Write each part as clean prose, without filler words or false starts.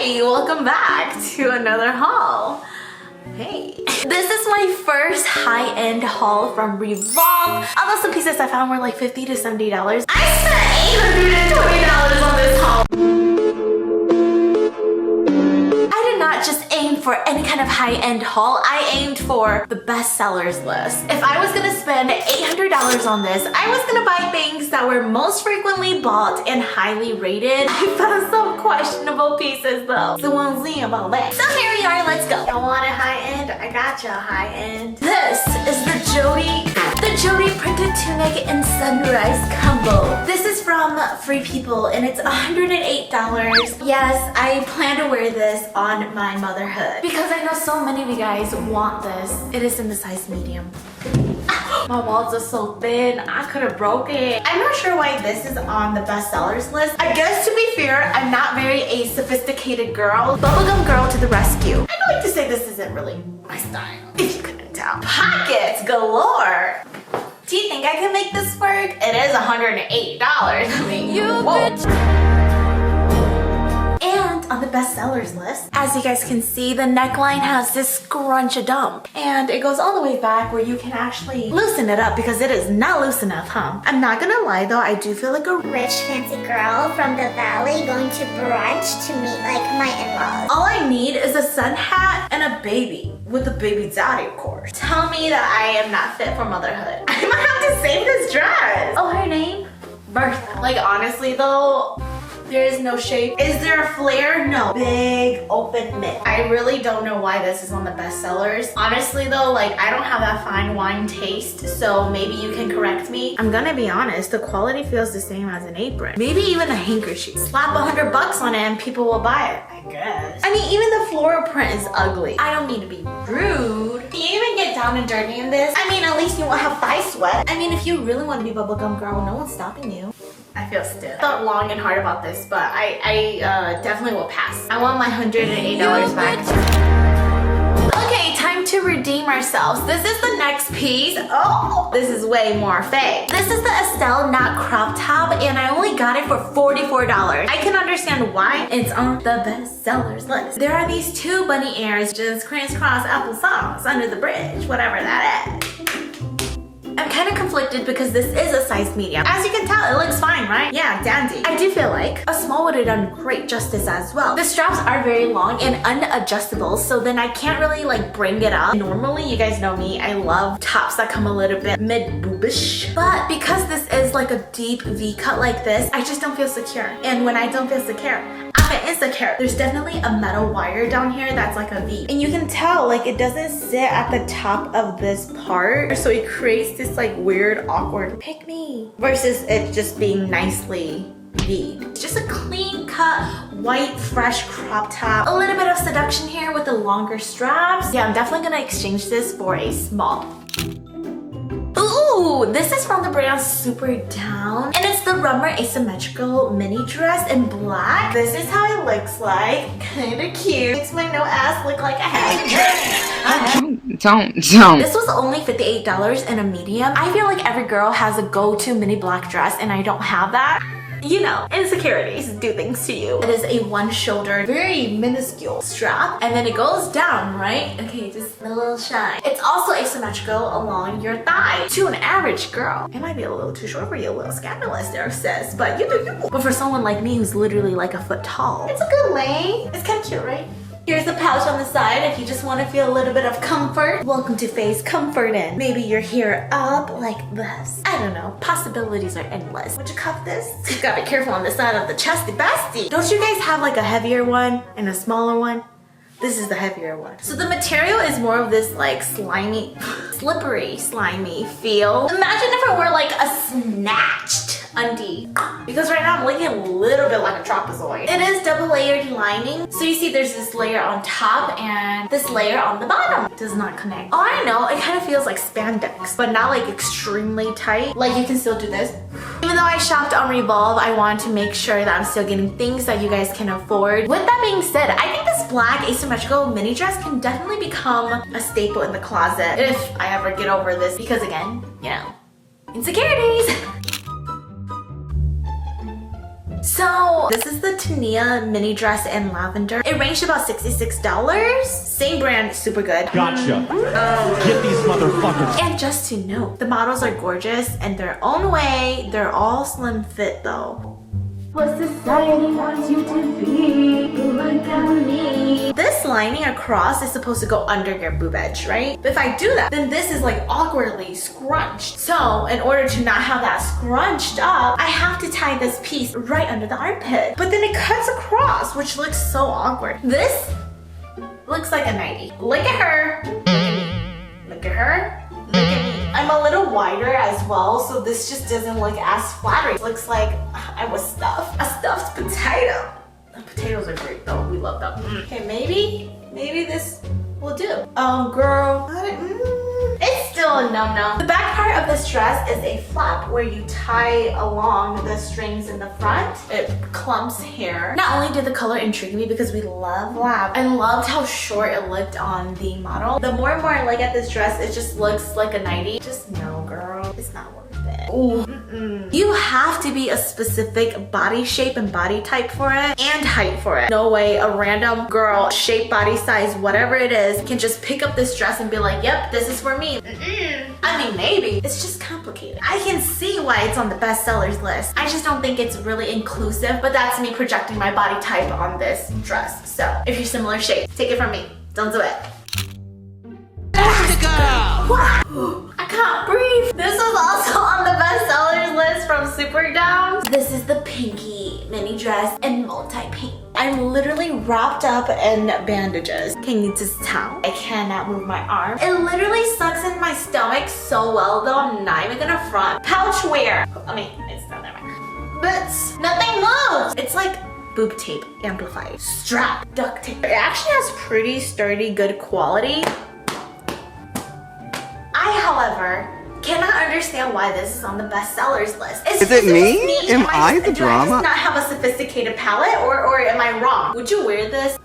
Hey, welcome back to another haul. Hey. This is my first high-end haul from Revolve. Although some pieces I found were like $50 to $70. I spent $820 on this haul. I did not just aim for any kind of high-end haul. I aimed for the bestsellers list. If I was gonna spend $800 on this, I was gonna buy things that were most frequently bought and highly rated. I found some questionable pieces though, so we'll see about that. So here we are, let's go. I want a high-end, I got you a high-end. This is the Jody printed tunic and sunrise combo. This is from Free People and it's $108. Yes, I plan to wear this on my motherhood because I know so many of you guys want this. It is in the size medium. My walls are so thin, I could have broke it. I'm not sure why this is on the bestsellers list. I guess to be fair, I'm not very a sophisticated girl. Bubblegum girl to the rescue. I'd like to say this isn't really my style, if you couldn't tell. Pockets galore. Do you think I can make this work? It is $108. I mean, whoa. And on the bestsellers list, as you guys can see, the neckline has this scrunch-a-dump. And it goes all the way back where you can actually loosen it up because it is not loose enough, huh? I'm not gonna lie though, I do feel like a rich fancy girl from the valley going to brunch to meet like my in-laws. All I need is a sun hat and a baby. With a baby daddy, of course. Tell me that I am not fit for motherhood. I might have to save this dress. Oh, her name? Bertha. Like honestly though, there is no shape. Is there a flare? No. Big open mitt. I really don't know why this is on the bestsellers. Honestly though, like I don't have that fine wine taste, so maybe you can correct me. I'm gonna be honest, the quality feels the same as an apron. Maybe even a handkerchief. Slap $100 on it and people will buy it, I guess. I mean, even the floral print is ugly. I don't mean to be rude. Can you even get down and dirty in this? I mean, at least you won't have thigh sweat. I mean, if you really want to be bubblegum girl, no one's stopping you. I feel stiff. I thought long and hard about this, but I definitely will pass. I want my $108 back. Okay, time to redeem ourselves. This is the next piece. Oh, this is way more fake. This is the Estelle Knot crop top, and I only got it for $44. I can understand why it's on the bestsellers list. There are these two bunny ears, just crisscross applesauce under the bridge, whatever that is. I'm kind of conflicted because this is a size medium. As you can tell, it looks fine, right? Yeah, dandy. I do feel like a small would have done great justice as well. The straps are very long and unadjustable, so then I can't really like bring it up. Normally, you guys know me, I love tops that come a little bit mid-boobish. But because this is like a deep V cut like this, I just don't feel secure. And when I don't feel secure, I'm insecure. There's definitely a metal wire down here that's like a V. And you can tell like it doesn't sit at the top of this part. So it creates this like weird, awkward pick me versus it just being nicely V. It's just a clean cut, white, fresh crop top. A little bit of seduction here with the longer straps. Yeah, I'm definitely gonna exchange this for a small. Ooh, this is from the brand Super Down. And it's the Rummer Asymmetrical mini dress in black. This is how it looks like. Kinda cute. Makes my no ass look like a hat. Don't. This was only $58 in a medium. I feel like every girl has a go-to mini black dress and I don't have that. You know, insecurities do things to you. It is a one-shouldered, very minuscule strap, and then it goes down, right? Okay, just a little shine. It's also asymmetrical along your thigh. To an average girl, it might be a little too short for you, a little scandalous there, sis, but you do you. But for someone like me who's literally like a foot tall, it's a good length. It's kind of cute, right? Here's a pouch on the side if you just want to feel a little bit of comfort. Welcome to Faye's Comfort In. Maybe your hair up like this. I don't know. Possibilities are endless. Would you cuff this? You gotta be careful on the side of the chesty bestie. Don't you guys have like a heavier one and a smaller one? This is the heavier one. So the material is more of this like slimy, slippery, slimy feel. Imagine if it were like a snatched undie. Because right now I'm looking a little bit like a trapezoid. It is double layered lining. So you see there's this layer on top and this layer on the bottom. It does not connect. Oh, I know, it kind of feels like spandex, but not like extremely tight. Like you can still do this. Even though I shopped on Revolve, I wanted to make sure that I'm still getting things that you guys can afford. With that being said, I think this black asymmetrical mini dress can definitely become a staple in the closet if I ever get over this, because again, you know, insecurities. So this is the Tania mini dress in lavender. It ranged about $66. Same brand, super good. Gotcha. Get these motherfuckers. And just to note, the models are gorgeous in their own way. They're all slim fit though. What society wants you to be, look at me. This lining across is supposed to go under your boob edge, right? But if I do that, then this is like awkwardly scrunched. So in order to not have that scrunched up, I have to tie this piece right under the armpit. But then it cuts across, which looks so awkward. This looks like a nightie. Look at her, look at me, look at her. Look at me. I'm a little wider as well, so this just doesn't look as flattering. It looks like I was stuffed. A stuffed potato. The potatoes are great though. We love them. Okay, maybe this will do. Oh, girl. It's still a no-no. The back part of this dress is a flap where you tie along the strings in the front. It clumps hair. Not only did the color intrigue me because we love lab, I loved how short it looked on the model. The more and more I look at this dress, it just looks like a nightie. Just no, girl. It's not worth it. Ooh. You have to be a specific body shape and body type for it and height for it. No way a random girl, shape, body size, whatever it is, can just pick up this dress and be like, yep, this is for me. I mean, maybe. It's just complicated. I can see why it's on the bestsellers list. I just don't think it's really inclusive, but that's me projecting my body type on this dress. So if you're similar shape, take it from me. Don't do it. I can't breathe. This is also on the bestsellers list from Super Down. This is the pinky mini dress in multi-pink. I'm literally wrapped up in bandages. Can you just tell? I cannot move my arm. It literally sucks in my stomach so well though. I'm not even gonna front. Pouch wear. I mean, it's not that much. But nothing moves. It's like boob tape amplified. Strap. Duct tape. It actually has pretty sturdy, good quality. I, however, cannot understand why this is on the bestsellers list. Is it me? Am I the drama? Do I just not have a sophisticated palette or am I wrong? Would you wear this?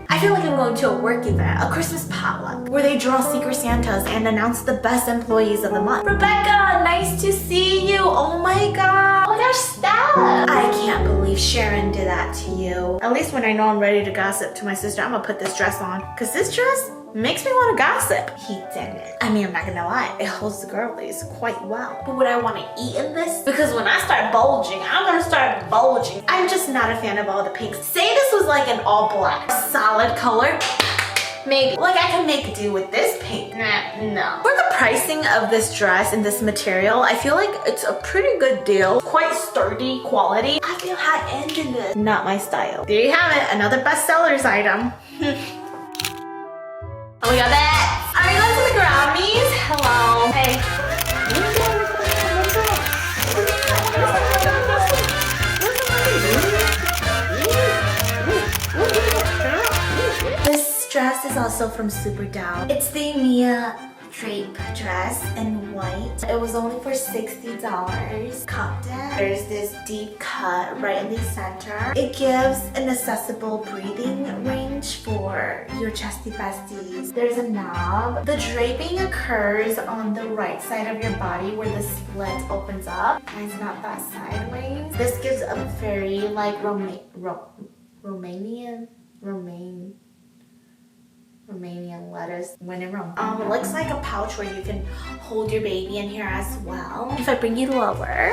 I feel like I'm going to a work event, a Christmas potluck, where they draw Secret Santas and announce the best employees of the month. Rebecca, nice to see you. Oh my god. Oh my gosh, stop. I can't believe Sharon did that to you. At least when I know I'm ready to gossip to my sister, I'm gonna put this dress on. Cause this dress makes me want to gossip. He didn't. I mean, I'm not gonna lie, it holds the girlies quite well. But would I want to eat in this? Because when I start bulging, I'm gonna start bulging. I'm just not a fan of all the pinks. Say this was like an all black, solid color. Maybe. Like I can make do with this pink. Nah, no. For the pricing of this dress and this material, I feel like it's a pretty good deal. Quite sturdy quality. I feel high-end in this. Not my style. There you have it, another bestsellers item. Oh, we got that. Are we going to the Grammys? Hello. Hey. This dress is also from Super Down. It's the Mia drape dress in white. It was only for $60. Compton. There's this deep cut right in the center. It gives an accessible breathing range for your chesty besties. There's a knob. The draping occurs on the right side of your body where the split opens up. And it's not that sideways. This gives a very like Romanian lettuce when in Rome. It looks like a pouch where you can hold your baby in here as well. If I bring you lower,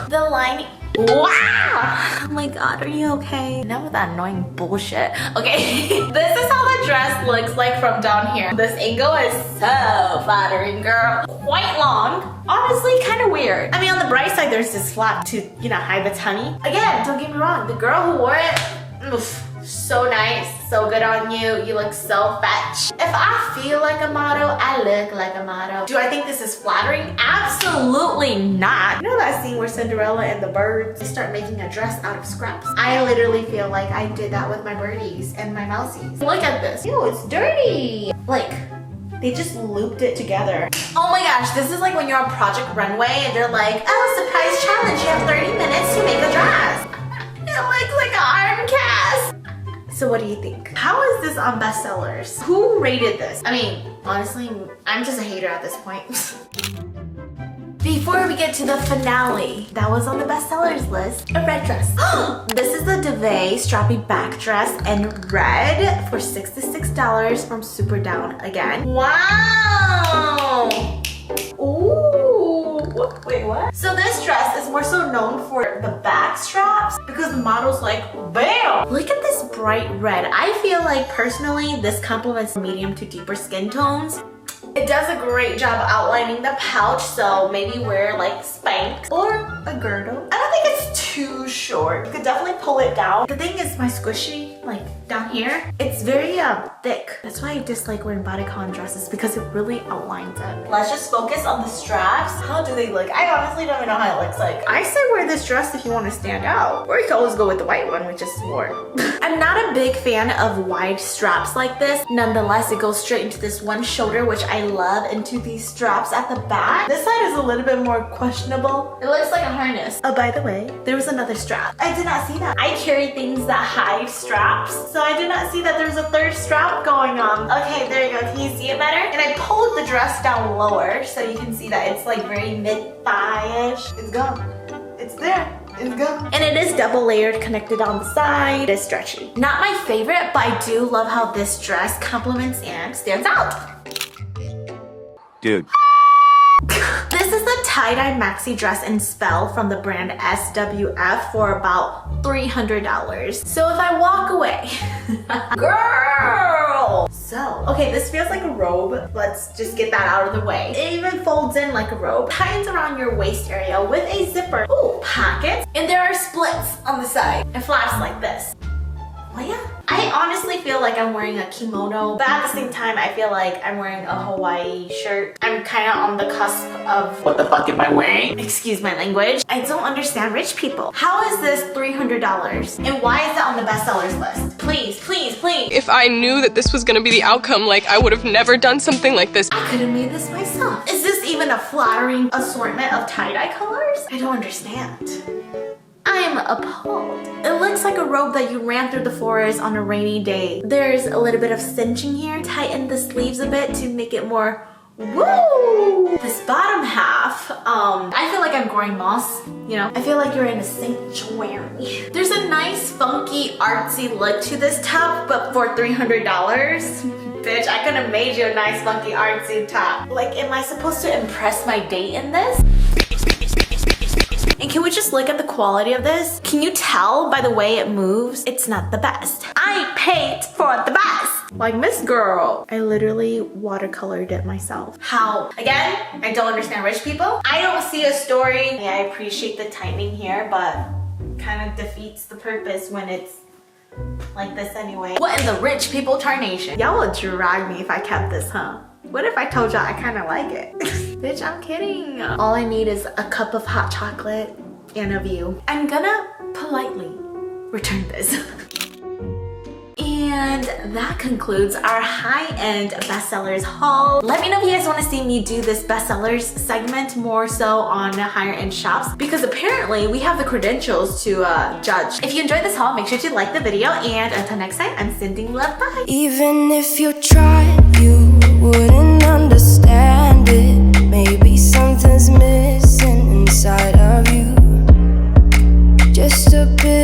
the lining. Wow! Oh my god, are you okay? Enough with that annoying bullshit. Okay, this is how the dress looks like from down here. This angle is so flattering, girl. Quite long. Honestly, kind of weird. I mean, on the bright side, there's this flap to, you know, hide the tummy. Again, don't get me wrong. The girl who wore it, oof. So nice, so good on you. You look so fetch. If I feel like a model, I look like a model. Do I think this is flattering? Absolutely not. You know that scene where Cinderella and the birds, they start making a dress out of scraps? I literally feel like I did that with my birdies and my mousies. Look at this. Ew, it's dirty. Like, they just looped it together. Oh my gosh, this is like when you're on Project Runway and they're like, oh, surprise challenge, you have 30 minutes to make a dress. It looks like an arm cast. So what do you think? How is this on bestsellers? Who rated this? I mean, honestly, I'm just a hater at this point. The Before we get to the finale, that was on the bestsellers list, a red dress. This is the Duvet strappy back dress in red for $66 from Super Down again. Wow! Ooh, wait, what? So this dress is more so known for the back straps because the model's like, bam! Look at this bright red. I feel like personally, this complements medium to deeper skin tones. It does a great job outlining the pouch, so maybe wear like Spanx or a girdle. I don't think it's too short. You could definitely pull it down. The thing is my squishy, like down here, it's very thick. That's why I dislike wearing bodycon dresses because it really outlines it. Let's just focus on the straps. How do they look? I honestly don't even know how it looks like. I say wear this dress if you want to stand out, or you can always go with the white one we just wore. I'm not a big fan of wide straps like this. Nonetheless, it goes straight into this one shoulder, which I love, into these straps at the back. This side is a little bit more questionable. It looks like a harness. Oh, by the way, there was another strap. I did not see that. I carry things that hide straps, so I did not see that there's a third strap going on. Okay, there you go. Can you see it better? And I pulled the dress down lower so you can see that it's like very mid-thigh-ish. It's gone. It's there. It's gone. And it is double layered, connected on the side. It is stretchy. Not my favorite, but I do love how this dress complements and stands out. Dude. This is the tie-dye maxi dress in Spell from the brand SWF for about $300. So if I walk away, girl! So, okay, this feels like a robe. Let's just get that out of the way. It even folds in like a robe. Tightens around your waist area with a zipper. Ooh, pockets. And there are splits on the side. It flaps like this. Well, yeah. I honestly feel like I'm wearing a kimono, but at the same time, I feel like I'm wearing a Hawaii shirt. I'm kind of on the cusp of what the fuck am I wearing? Excuse my language. I don't understand rich people. How is this $300? And why is it on the bestsellers list? Please, please, please. If I knew that this was gonna be the outcome, like, I would have never done something like this. I could have made this myself. Is this even a flattering assortment of tie-dye colors? I don't understand. I'm appalled. It looks like a robe that you ran through the forest on a rainy day. There's a little bit of cinching here. Tighten the sleeves a bit to make it more woo! This bottom half, I feel like I'm growing moss, you know? I feel like you're in a sanctuary. There's a nice, funky, artsy look to this top, but for $300, bitch, I could have made you a nice, funky, artsy top. Like, am I supposed to impress my date in this? And can we just look at the quality of this? Can you tell by the way it moves? It's not the best. I paid for the best. Like Miss Girl. I literally watercolored it myself. How? Again, I don't understand rich people. I don't see a story. Yeah, I appreciate the tightening here, but kind of defeats the purpose when it's like this anyway. What in the rich people tarnation? Y'all would drag me if I kept this, huh? What if I told y'all I kind of like it? Bitch, I'm kidding. All I need is a cup of hot chocolate and a view. I'm gonna politely return this. And that concludes our high-end bestsellers haul. Let me know if you guys want to see me do this bestsellers segment more so on higher-end shops, because apparently we have the credentials to judge. If you enjoyed this haul, make sure to like the video, and until next time, I'm sending love, bye. Even if you tried, you wouldn't